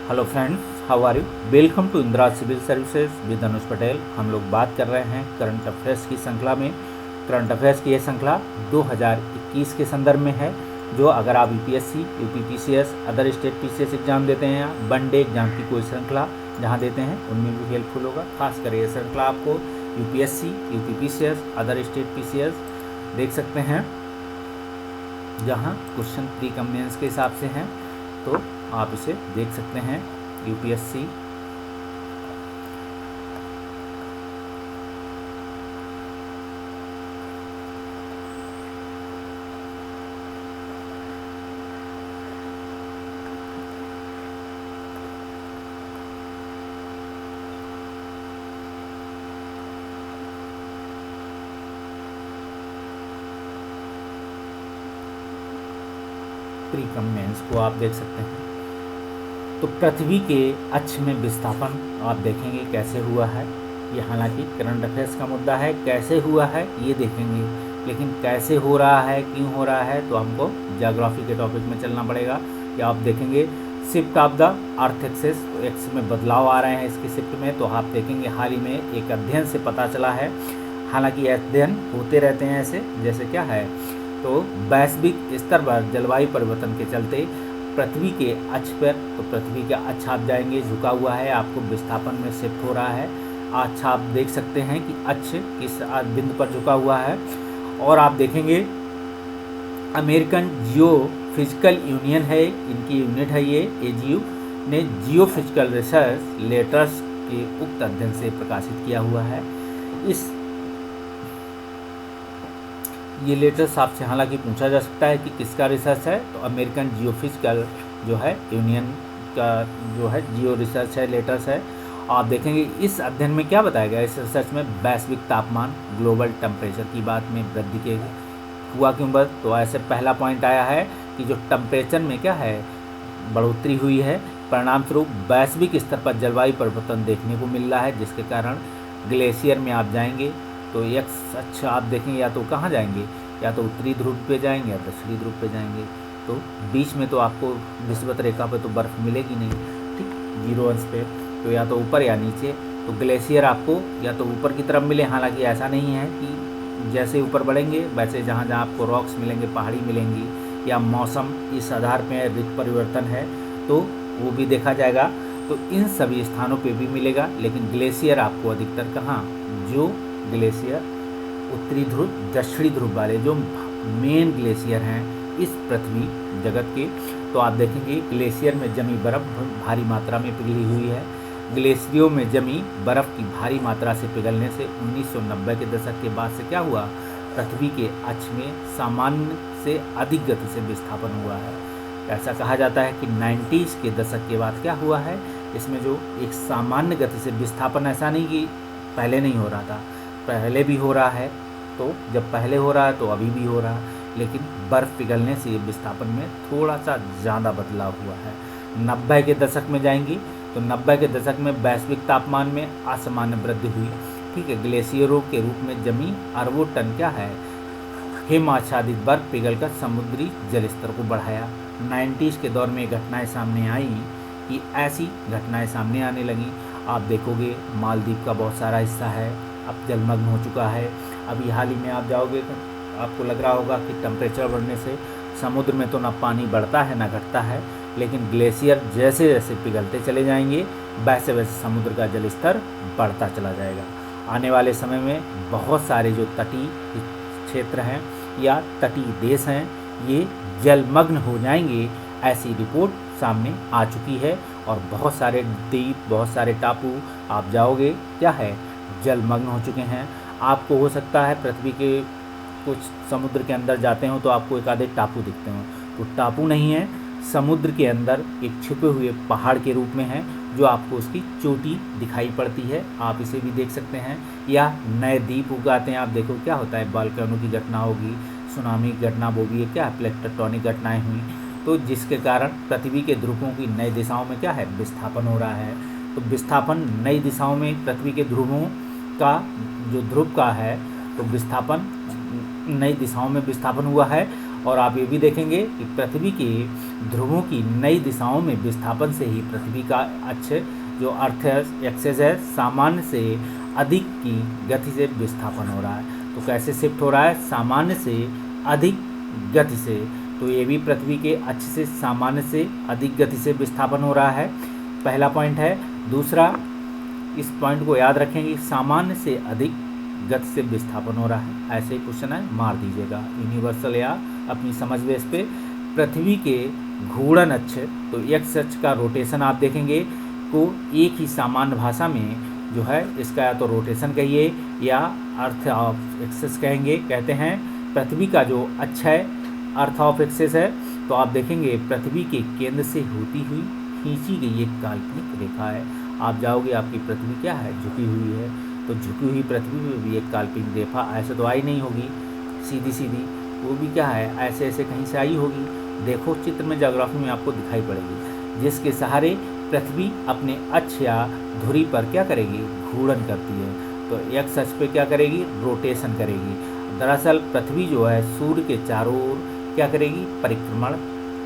Hello friends, how are you? Welcome to Indira civil services with Anuj Patel. हम लोग बात कर रहे हैं करंट अफेयर्स की श्रृंखला में। करंट अफेयर्स की यह श्रृंखला 2021 के संदर्भ में है, जो अगर आप UPSC, UPPCS, other state PCS exam देते हैं या वनडे एग्जाम की कोई श्रृंखला जहां देते हैं, उनमें भी हेल्पफुल होगा। खासकर ये श्रृंखला आपको UPSC, UPPCS, other state PCS देख सकते हैं, जहां क्वेश्चन प्री कम मेंस के हिसाब से हैं, तो आप इसे देख सकते हैं। यूपीएससी, प्री कम मेंस को आप देख सकते हैं। तो पृथ्वी के अक्ष में विस्थापन आप देखेंगे कैसे हुआ है। ये हालांकि करंट अफेयर्स का मुद्दा है, कैसे हुआ है ये देखेंगे, लेकिन कैसे हो रहा है, क्यों हो रहा है, तो हमको ज्योग्राफी के टॉपिक में चलना पड़ेगा। या आप देखेंगे shift of the earth axis, तो एक्स में बदलाव आ रहे हैं इसकी शिफ्ट में। तो आप देखेंगे हाल ही में एक अध्ययन से पता चला है, हालांकि अध्ययन होते रहते हैं ऐसे, जैसे क्या है, तो वैश्विक स्तर पर जलवायु परिवर्तन के चलते पृथ्वी के अक्ष पर, तो पृथ्वी का अक्ष आप जाएंगे झुका हुआ है, आपको विस्थापन में शिफ्ट हो रहा है। अच्छा, आप देख सकते हैं कि अक्ष किस बिंदु पर झुका हुआ है। और आप देखेंगे अमेरिकन जियो फिजिकल यूनियन है, इनकी यूनिट है ये एजीयू ने जियो फिजिकल रिसर्च लेटर्स के उक्त अध्ययन से प्रकाशित किया हुआ है। ये लेटर्स आपसे हालांकि पूछा जा सकता है कि किसका रिसर्च है, तो अमेरिकन जियोफिजिकल जो है यूनियन का जो है जियो रिसर्च है, लेटर्स है। आप देखेंगे इस अध्ययन में क्या बताया गया, इस रिसर्च में वैश्विक तापमान, ग्लोबल टेम्परेचर की बात में वृद्धि के हुआ क्यों बढ़, तो ऐसे पहला पॉइंट आया है कि जो टेम्परेचर में क्या है बढ़ोतरी हुई है, परिणाम स्वरूप वैश्विक स्तर पर जलवायु परिवर्तन देखने को मिल रहा है, जिसके कारण ग्लेशियर में आप जाएंगे तो एक्स अच्छा आप देखेंगे, या तो कहाँ जाएंगे, या तो उत्तरी ध्रुव पे जाएंगे या दक्षिणी ध्रुव पे जाएंगे। तो बीच में तो आपको विषुवत रेखा पे तो बर्फ़ मिलेगी नहीं, ठीक, 0 अंश पे, तो या तो ऊपर या नीचे। तो ग्लेशियर आपको या तो ऊपर की तरफ मिले, हालांकि ऐसा नहीं है कि जैसे ऊपर बढ़ेंगे वैसे जहाँ जहाँ आपको रॉक्स मिलेंगे, पहाड़ी मिलेंगी, या मौसम इस आधार पे ऋतु परिवर्तन है तो वो भी देखा जाएगा। तो इन सभी स्थानों पे भी मिलेगा, लेकिन ग्लेशियर आपको अधिकतर कहाँ, जो ग्लेशियर उत्तरी ध्रुव, दक्षिणी ध्रुव वाले जो मेन ग्लेशियर हैं इस पृथ्वी जगत के, तो आप देखेंगे ग्लेशियर में जमी बर्फ़ भारी मात्रा में पिघली हुई है। ग्लेशियरों में जमी बर्फ़ की भारी मात्रा से पिघलने से 1990 के दशक के बाद से क्या हुआ, पृथ्वी के अक्ष में सामान्य से अधिक गति से विस्थापन हुआ है। ऐसा कहा जाता है कि 90s के दशक के बाद क्या हुआ है, इसमें जो एक सामान्य गति से विस्थापन, ऐसा नहीं कि पहले नहीं हो रहा था, पहले भी हो रहा है, तो जब पहले हो रहा है तो अभी भी हो रहा है, लेकिन बर्फ़ पिघलने से विस्थापन में थोड़ा सा ज़्यादा बदलाव हुआ है। 90 के दशक में जाएंगी तो 90 के दशक में वैश्विक तापमान में असामान्य वृद्धि हुई, ठीक है। ग्लेशियरों के रूप में जमी अरबों टन क्या है हिम आच्छादित बर्फ पिघलकर समुद्री जल स्तर को बढ़ाया। 90s के दौर में घटनाएं सामने आई कि ऐसी घटनाएं सामने आने लगी। आप देखोगे मालदीव का बहुत सारा हिस्सा है अब जलमग्न हो चुका है। अभी हाल ही में आप जाओगे तो आपको लग रहा होगा कि टेम्परेचर बढ़ने से समुद्र में तो ना पानी बढ़ता है ना घटता है, लेकिन ग्लेशियर जैसे जैसे पिघलते चले जाएंगे वैसे वैसे समुद्र का जल स्तर बढ़ता चला जाएगा। आने वाले समय में बहुत सारे जो तटीय क्षेत्र हैं या तटीय देश हैं ये जलमग्न हो जाएंगे, ऐसी रिपोर्ट सामने आ चुकी है। और बहुत सारे द्वीप, बहुत सारे टापू आप जाओगे क्या है जलमग्न हो चुके हैं। आपको हो सकता है पृथ्वी के कुछ समुद्र के अंदर जाते हो तो आपको एक आधे टापू दिखते हो, तो टापू नहीं है, समुद्र के अंदर एक छुपे हुए पहाड़ के रूप में है जो आपको उसकी चोटी दिखाई पड़ती है, आप इसे भी देख सकते हैं। या नए द्वीप उगाते हैं, आप देखो क्या होता है, वोल्केनो की घटना होगी, सुनामी की घटना होगी, क्या प्लेट टेक्टोनिक घटनाएँ हुई, तो जिसके कारण पृथ्वी के ध्रुवों की नई दिशाओं में क्या है विस्थापन हो रहा है। तो विस्थापन नई दिशाओं में पृथ्वी के ध्रुवों का जो ध्रुव का है, तो विस्थापन नई दिशाओं में विस्थापन हुआ है और आप ये भी देखेंगे कि पृथ्वी के ध्रुवों की नई दिशाओं में विस्थापन से ही पृथ्वी का अक्ष जो अर्थ एक्सेस है सामान्य से अधिक की गति से विस्थापन हो रहा है। तो कैसे शिफ्ट हो रहा है? सामान्य से अधिक गति से। तो ये भी पृथ्वी के अक्ष से सामान्य से अधिक गति से विस्थापन हो रहा है, पहला पॉइंट है। दूसरा, इस पॉइंट को याद रखेंगे, सामान्य से अधिक गति से विस्थापन हो रहा है। ऐसे ही क्वेश्चन है, मार दीजिएगा यूनिवर्सल या अपनी समझ बेस पे। पृथ्वी के घूर्णन अक्ष, तो एक्स अक्ष का रोटेशन आप देखेंगे को एक ही सामान्य भाषा में जो है इसका या तो रोटेशन कहिए या अर्थ ऑफ एक्सेस कहते हैं। पृथ्वी का जो अक्ष है अर्थ ऑफ एक्सेस है, तो आप देखेंगे पृथ्वी के केंद्र से होती हुई खींची गई एक काल्पनिक रेखा है। आप जाओगे, आपकी पृथ्वी क्या है? झुकी हुई है। तो झुकी हुई पृथ्वी में भी एक काल्पनिक रेखा ऐसे तो आई नहीं होगी सीधी सीधी, वो भी क्या है? ऐसे ऐसे कहीं से आई होगी। देखो चित्र में, ज्योग्राफी में आपको दिखाई पड़ेगी, जिसके सहारे पृथ्वी अपने अक्ष या धुरी पर क्या करेगी? घूर्णन करती है। तो एक्स अक्ष पे क्या करेगी? रोटेशन करेगी। दरअसल पृथ्वी जो है सूर्य के चारों ओर क्या करेगी? परिक्रमण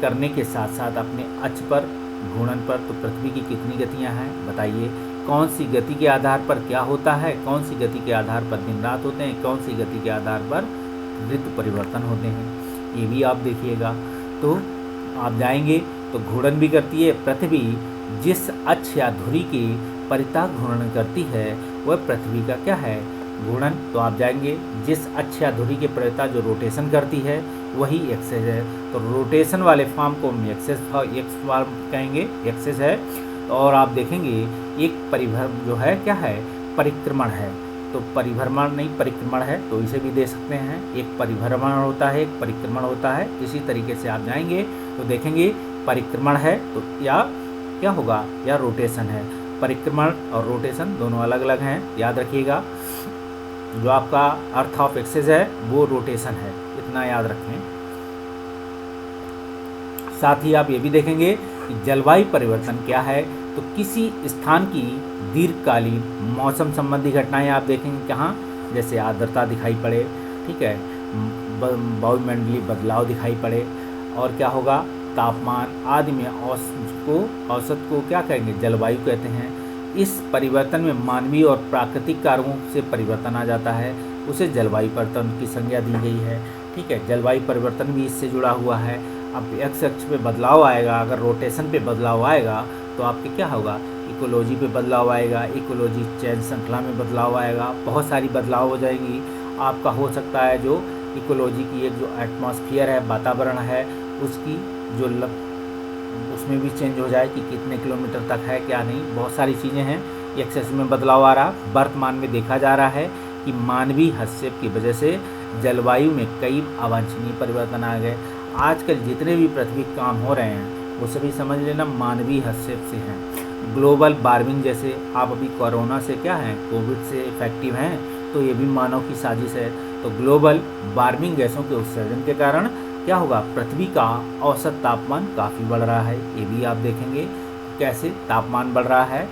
करने के साथ साथ अपने अक्ष पर घूर्णन पर। तो पृथ्वी की कितनी गतियां हैं बताइए? कौन सी गति के आधार पर क्या होता है? कौन सी गति के आधार पर दिन रात होते हैं? कौन सी गति के आधार पर ऋतु परिवर्तन होते हैं? ये भी आप देखिएगा। तो आप जाएंगे तो घूर्णन भी करती है पृथ्वी। जिस अक्ष या धुरी के परितः घूर्णन करती है वह पृथ्वी का क्या है? घूर्णन। तो आप जाएंगे, जिस अक्ष या धुरी के परितः जो रोटेशन करती है वही एक्सेस है। तो रोटेशन वाले फॉर्म को हम एक्स फॉर्म कहेंगे, एक्सेस है। और आप देखेंगे एक परिभ्रमण जो है क्या है? परिक्रमण है। तो परिभ्रमण नहीं, परिक्रमण है, तो इसे भी दे सकते हैं। एक परिभ्रमण होता है, एक परिक्रमण होता है। इसी तरीके से आप जाएंगे तो देखेंगे परिक्रमण है तो या क्या होगा? या रोटेशन है। परिक्रमण और रोटेशन दोनों अलग अलग हैं, याद रखिएगा। जो आपका अर्थ ऑफ एक्सेस है वो रोटेशन है, इतना याद रखें। साथ ही आप ये भी देखेंगे कि जलवायु परिवर्तन क्या है। तो किसी स्थान की दीर्घकालीन मौसम संबंधी घटनाएं आप देखेंगे कहाँ? जैसे आर्द्रता दिखाई पड़े, ठीक है, वायुमंडलीय बदलाव दिखाई पड़े, और क्या होगा? तापमान आदि में औसत को क्या कहेंगे? जलवायु कहते हैं। इस परिवर्तन में मानवीय और प्राकृतिक कारकों से परिवर्तन आ जाता है, उसे जलवायु परिवर्तन की संज्ञा दी गई है, ठीक है। जलवायु परिवर्तन भी इससे जुड़ा हुआ है। अब एक्स अक्ष पे बदलाव आएगा, अगर रोटेशन पे बदलाव आएगा तो आपके क्या होगा? इकोलॉजी पे बदलाव आएगा, इकोलॉजी चेन श्रृंखला में बदलाव आएगा, बहुत सारी बदलाव हो जाएंगी। आपका हो सकता है जो इकोलॉजी की एक जो एटमॉस्फेयर है, वातावरण है, उसकी जो उसमें भी चेंज हो जाए कि कितने किलोमीटर तक है, क्या नहीं, बहुत सारी चीज़ें हैं। एक्सेस में बदलाव आ रहा। वर्तमान में देखा जा रहा है कि मानवीय हस्तक्षेप की वजह से जलवायु में कई अवांछनीय परिवर्तन आ गए। आजकल जितने भी पृथ्वी काम हो रहे हैं वो सभी समझ लेना मानवीय हस्तक्षेप से हैं। ग्लोबल वार्मिंग जैसे आप अभी कोरोना से क्या हैं, कोविड से इफेक्टिव हैं, तो ये भी मानव की साजिश है। तो ग्लोबल वार्मिंग गैसों के उत्सर्जन के कारण क्या होगा? पृथ्वी का औसत तापमान काफ़ी बढ़ रहा है। ये भी आप देखेंगे कैसे तापमान बढ़ रहा है,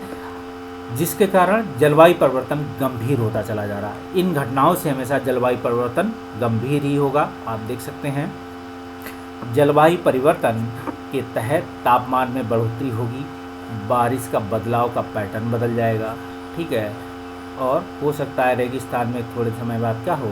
जिसके कारण जलवायु परिवर्तन गंभीर होता चला जा रहा है। इन घटनाओं से हमेशा जलवायु परिवर्तन गंभीर ही होगा। आप देख सकते हैं जलवायु परिवर्तन के तहत तापमान में बढ़ोतरी होगी, बारिश का बदलाव का पैटर्न बदल जाएगा, ठीक है। और हो सकता है रेगिस्तान में थोड़े समय बाद क्या हो?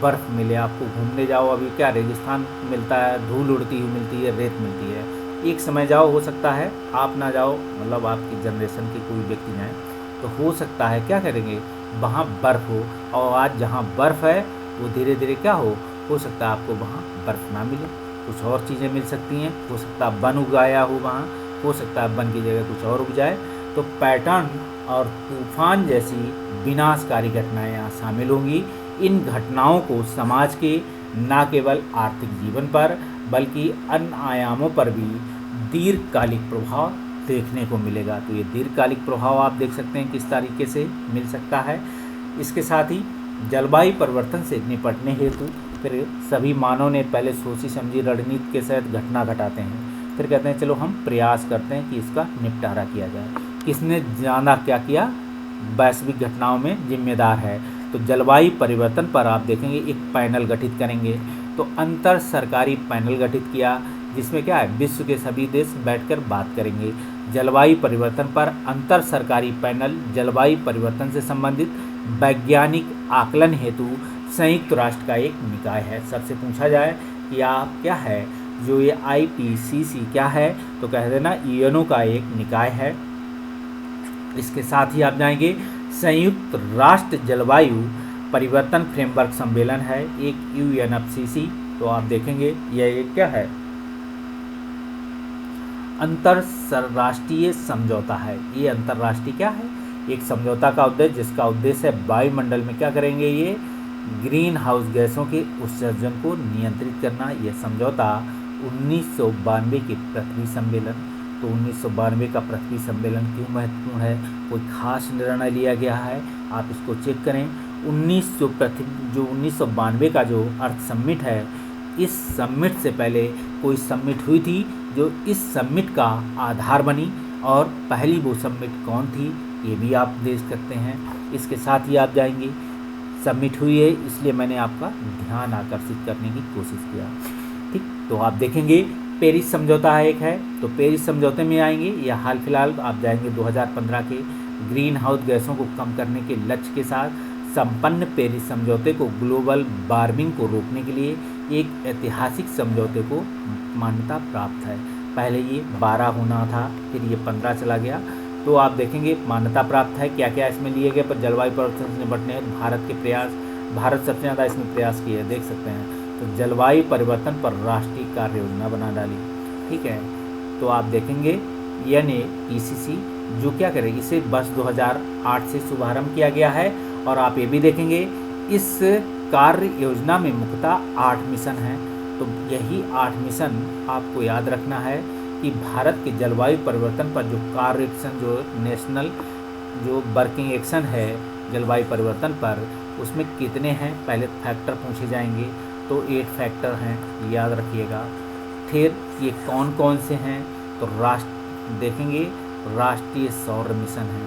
बर्फ़ मिले। आपको घूमने जाओ, अभी क्या रेगिस्तान मिलता है, धूल उड़ती हुई मिलती है, रेत मिलती है। एक समय जाओ, हो सकता है आप ना जाओ, मतलब आपकी जनरेशन के कोई व्यक्ति जाए तो हो सकता है क्या करेंगे, वहाँ बर्फ़ हो। और आज जहाँ बर्फ़ है वो धीरे धीरे क्या हो सकता है आपको वहाँ बर्फ़ ना मिले, कुछ और चीज़ें मिल सकती हैं। हो सकता है वन उगाया हो वहाँ, हो सकता है वन की जगह कुछ और उग जाए। तो पैटर्न और तूफान जैसी विनाशकारी घटनाएं यहाँ शामिल होंगी। इन घटनाओं को समाज के न केवल आर्थिक जीवन पर बल्कि अन्य आयामों पर भी दीर्घकालिक प्रभाव देखने को मिलेगा। तो ये दीर्घकालिक प्रभाव आप देख सकते हैं किस तरीके से मिल सकता है। इसके साथ ही जलवायु परिवर्तन से निपटने हेतु फिर सभी मानव ने पहले सोची समझी रणनीति के तहत घटना घटाते हैं, फिर कहते हैं चलो हम प्रयास करते हैं कि इसका निपटारा किया जाए। किसने ज़्यादा क्या किया? वैश्विक घटनाओं में जिम्मेदार है। तो जलवायु परिवर्तन पर आप देखेंगे एक पैनल गठित करेंगे, तो अंतर सरकारी पैनल गठित किया, जिसमें क्या है, विश्व के सभी देश बैठकर बात करेंगे। जलवायु परिवर्तन पर अंतर सरकारी पैनल जलवायु परिवर्तन से संबंधित वैज्ञानिक आकलन हेतु संयुक्त राष्ट्र का एक निकाय है। सबसे पूछा जाए कि आप क्या है, जो ये IPCC क्या है, तो कह देना यूएनओ का एक निकाय है। इसके साथ ही आप जाएंगे संयुक्त राष्ट्र जलवायु परिवर्तन फ्रेमवर्क सम्मेलन है, एक UNFCCC। तो आप देखेंगे यह एक क्या है, अंतरराष्ट्रीय समझौता है। ये अंतरराष्ट्रीय क्या है, एक समझौता का उद्देश्य, जिसका उद्देश्य है वायुमंडल में क्या करेंगे, ये ग्रीन हाउस गैसों के उत्सर्जन को नियंत्रित करना। यह समझौता 1992 के पृथ्वी सम्मेलन, तो 1992 का पृथ्वी सम्मेलन क्यों महत्वपूर्ण है, कोई खास निर्णय लिया गया है, आप इसको चेक करें। 1992 का जो अर्थ समिट है, इस समिट से पहले कोई समिट हुई थी जो इस समिट का आधार बनी, और पहली वो समिट कौन थी, ये भी आप देख सकते हैं। इसके साथ ही आप जाएंगे, समिट हुई है इसलिए मैंने आपका ध्यान आकर्षित करने की कोशिश किया, ठीक। तो आप देखेंगे पेरिस समझौता एक है, तो पेरिस समझौते में आएंगे, या हाल फिलहाल आप जाएंगे 2015 के ग्रीन हाउस गैसों को कम करने के लक्ष्य के साथ संपन्न पेरिस समझौते को ग्लोबल वार्मिंग को रोकने के लिए एक ऐतिहासिक समझौते को मान्यता प्राप्त है। पहले ये 12 होना था, फिर ये 15 चला गया। तो आप देखेंगे मान्यता प्राप्त है, क्या क्या इसमें लिए गए, पर जलवायु परिवर्तन से निपटने भारत के प्रयास, भारत सबसे ज़्यादा इसमें प्रयास किए, देख सकते हैं। तो जलवायु परिवर्तन पर राष्ट्रीय कार्य योजना बना डाली, ठीक है। तो आप देखेंगे NAPCC जो क्या करेगी, इसे वर्ष 2008 से शुभारंभ किया गया है। और आप ये भी देखेंगे इस कार्य योजना में मुख्यतः 8 मिशन हैं। तो यही 8 मिशन आपको याद रखना है कि भारत के जलवायु परिवर्तन पर जो कार्य एक्शन, जो नेशनल जो वर्किंग एक्शन है जलवायु परिवर्तन पर, उसमें कितने हैं, पहले फैक्टर पूछे जाएंगे। तो 8 फैक्टर हैं, याद रखिएगा। फिर ये कौन कौन से हैं, तो देखेंगे राष्ट्रीय सौर मिशन है।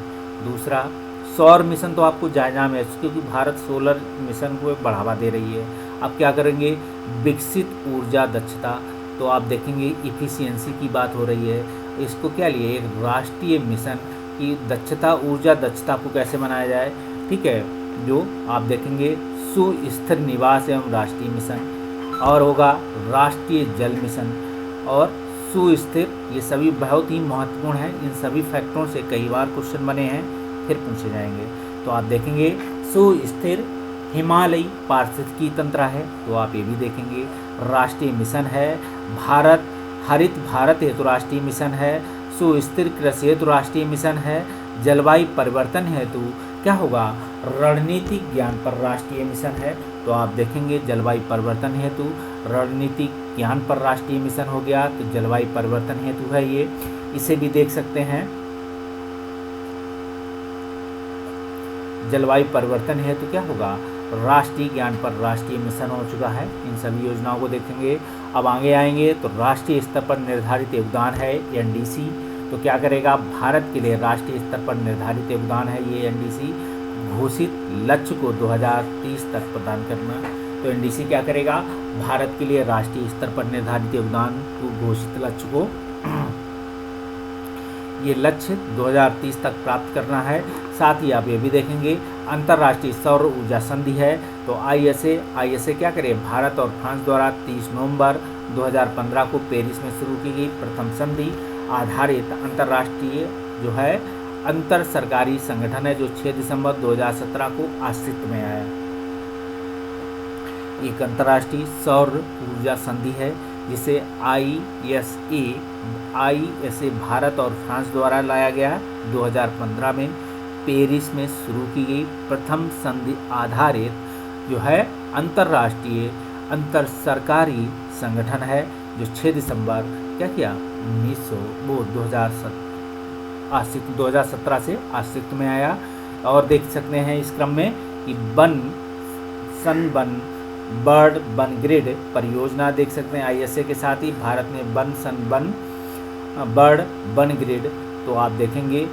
दूसरा सौर मिशन तो आपको जायजा में, क्योंकि भारत सोलर मिशन को बढ़ावा दे रही है। अब क्या करेंगे, विकसित ऊर्जा दक्षता, तो आप देखेंगे इफिशियंसी की बात हो रही है। इसको क्या लिए, एक राष्ट्रीय मिशन की दक्षता, ऊर्जा दक्षता को कैसे बनाया जाए, ठीक है। जो आप देखेंगे सुस्थिर निवास एवं राष्ट्रीय मिशन, और होगा राष्ट्रीय जल मिशन और सुस्थिर, ये सभी बहुत ही महत्वपूर्ण हैं। इन सभी फैक्टरों से कई बार क्वेश्चन बने हैं, फिर पूछे जाएंगे। तो आप देखेंगे सुस्थिर हिमालयी पारिस्थितिकी तंत्र है, तो आप ये भी देखेंगे। राष्ट्रीय मिशन है भारत हरित भारत हेतु राष्ट्रीय मिशन है, सुस्थिर कृषि हेतु राष्ट्रीय मिशन है, जलवायु परिवर्तन हेतु क्या होगा, रणनीतिक ज्ञान पर राष्ट्रीय मिशन है। तो आप देखेंगे जलवायु परिवर्तन हेतु रणनीतिक ज्ञान पर राष्ट्रीय मिशन हो गया, तो जलवायु परिवर्तन हेतु है ये, इसे भी देख सकते हैं। जलवायु परिवर्तन हेतु क्या होगा, राष्ट्रीय ज्ञान पर राष्ट्रीय मिशन हो चुका है। इन सभी योजनाओं को देखेंगे। अब आगे आएंगे तो राष्ट्रीय स्तर पर निर्धारित योगदान है NDC, तो क्या करेगा, भारत के लिए राष्ट्रीय स्तर पर निर्धारित योगदान है ये NDC, घोषित लक्ष्य को 2030 तक प्रदान करना। तो NDC क्या करेगा, भारत के लिए राष्ट्रीय स्तर पर निर्धारित योगदान को, घोषित लक्ष्य को, ये लक्ष्य 2030 तक प्राप्त करना है। साथ ही आप ये भी देखेंगे अंतर्राष्ट्रीय सौर ऊर्जा संधि है, तो ISA क्या करे, भारत और फ्रांस द्वारा 30 नवंबर 2015 को पेरिस में शुरू की गई प्रथम संधि आधारित अंतर्राष्ट्रीय जो है अंतर सरकारी संगठन है, जो 6 दिसंबर 2017 को अस्तित्व में आया। एक अंतर्राष्ट्रीय सौर ऊर्जा संधि है जिसे ISA भारत और फ्रांस द्वारा लाया गया 2015 में पेरिस में शुरू की गई प्रथम संधि आधारित जो है अंतर्राष्ट्रीय अंतर सरकारी संगठन है, जो 6 दिसंबर क्या किया 2017 से अस्तित्व में आया। और देख सकते हैं इस क्रम में कि बर्ड वन ग्रिड परियोजना देख सकते हैं ISA के साथ ही भारत ने बर्ड वन ग्रिड, तो आप देखेंगे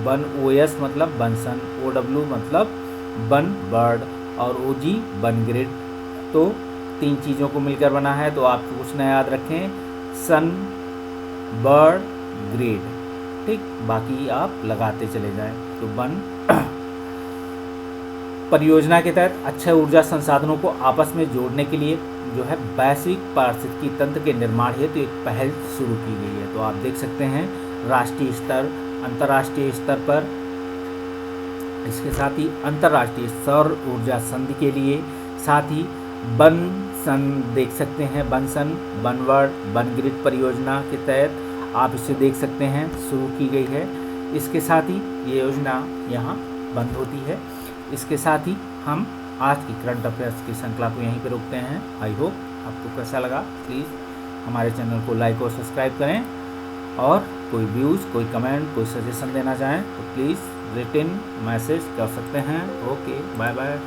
वन OS मतलब बनसन, OW मतलब वन बर्ड और OG वन ग्रिड। तो 3 चीज़ों को मिलकर बना है, तो आप कुछ नया याद रखें, सन, बर्ड, ग्रिड, ठीक। बाकी आप लगाते चले जाएं। तो वन परियोजना के तहत अक्षय ऊर्जा संसाधनों को आपस में जोड़ने के लिए जो है वैश्विक पारिस्थितिकी तंत्र के निर्माण हेतु एक पहल शुरू की गई है। तो आप देख सकते हैं राष्ट्रीय स्तर, अंतर्राष्ट्रीय स्तर पर, इसके साथ ही अंतर्राष्ट्रीय सौर ऊर्जा संधि के लिए, साथ ही वन सन देख सकते हैं, वन सन, वन वर्ल्ड, वन ग्रिड परियोजना के तहत आप इसे देख सकते हैं शुरू की गई है। इसके साथ ही ये योजना यहाँ बंद होती है। इसके साथ ही हम आज की करंट अफेयर्स की श्रृंखला को यहीं पर रोकते हैं। आई होप आपको कैसा लगा। प्लीज़ हमारे चैनल को लाइक और सब्सक्राइब करें, और कोई व्यूज़, कोई कमेंट, कोई सजेशन देना चाहें तो प्लीज़ रिटन मैसेज कर सकते हैं। Okay, bye bye.